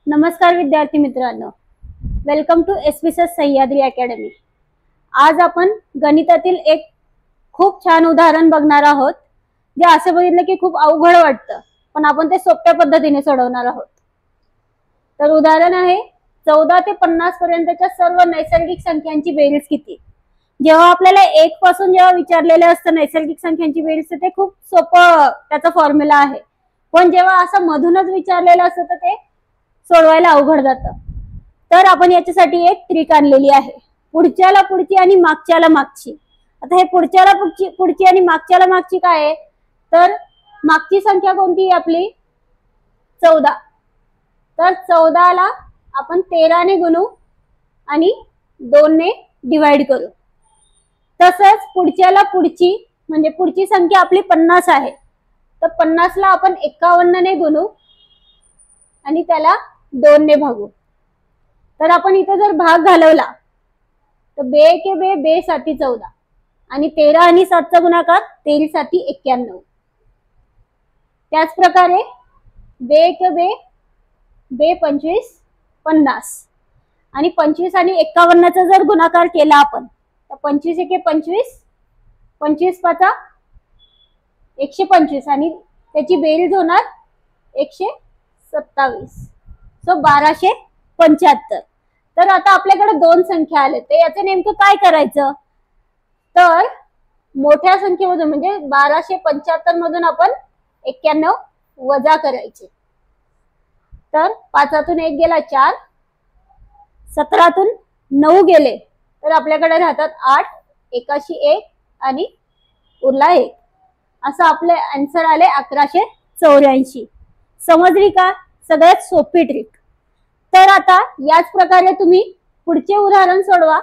नमस्कार विद्यार्थी मित्रांनो, welcome to SPS Sahyadri Academy. आज आपण गणितातील एक खूप छान उदाहरण बघणार आहोत, जे असे बघितलं की खूप अवघड वाटतं, पण आपण ते सोप्या पद्धतीने सोडवणार आहोत। तर उदाहरण आहे 14 ते 50 पर्यंतच्या सर्व नैसर्गिक संख्यांची बेरीज किती। जेव्हा आपल्याला 1 पासून जेव्हा विचारलेलं असतं नैसर्गिक संख्यांची बेरीज, ते खूप सोपं त्याचा फॉर्म्युला आहे, पण जेव्हा असं मधूनच विचारलेलं असतं तर ते सोडवायला अवघड जातं। तर आपण याच्यासाठी एक ट्रिक आणलेली आहे, पुढच्याला पुढची आणि मागच्याला मागची। आता हे पुढच्याला पुढची आणि मागच्याला मागची काय आहे, तर मागची संख्या कोणती आहे आपली 14, तर 14 ला आपण 13 ने गुणू आणि 2 ने डिवाइड करू। तसंच पुढच्याला पुढची म्हणजे पुढची संख्या आपली 50 आहे, तर 50 ला आपण 51 ने गुणू आणि त्याला 2 ने भागू। तर आपण इथे जर भाग घालवला तर बे के बे, बे साती 14 आणि 13 आणि 7 चा गुणाकार 13 साती 91। त्याच प्रकारे बे के बे, बे 25 50 आणि 25 आणि 51 चा जर गुणाकार केला आपण तर 25 एके 25, 25 पाचा 125 आणि त्याची बेरीज होणार 127, सो 1275। तर आता आपल्याकडे दोन संख्या आले, तर याचे नेमकं काय करायचं, तर मोठ्या संख्येमधून म्हणजे 1275 मधून आपण 91 वजा करायचे। तर 5 1 गेला 4, 17 9 गेले तर आपल्याकडे राहतात 8, 1 आणि उरला 1। असं आपले आन्सर आले 1184। समजली का? सगळ्यात सोपी ट्रिक। तर आता याच प्रकारे तुम्ही पुढचे उदाहरण सोडवा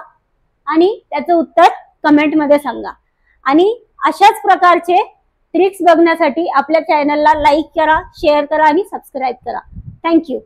आणि त्याचं उत्तर कमेंट मध्ये सांगा। आणि अशाच प्रकारचे ट्रिक्स बघण्यासाठी आपल्या चॅनलला लाईक करा, शेअर करा आणि सबस्क्राइब करा। थँक्यू।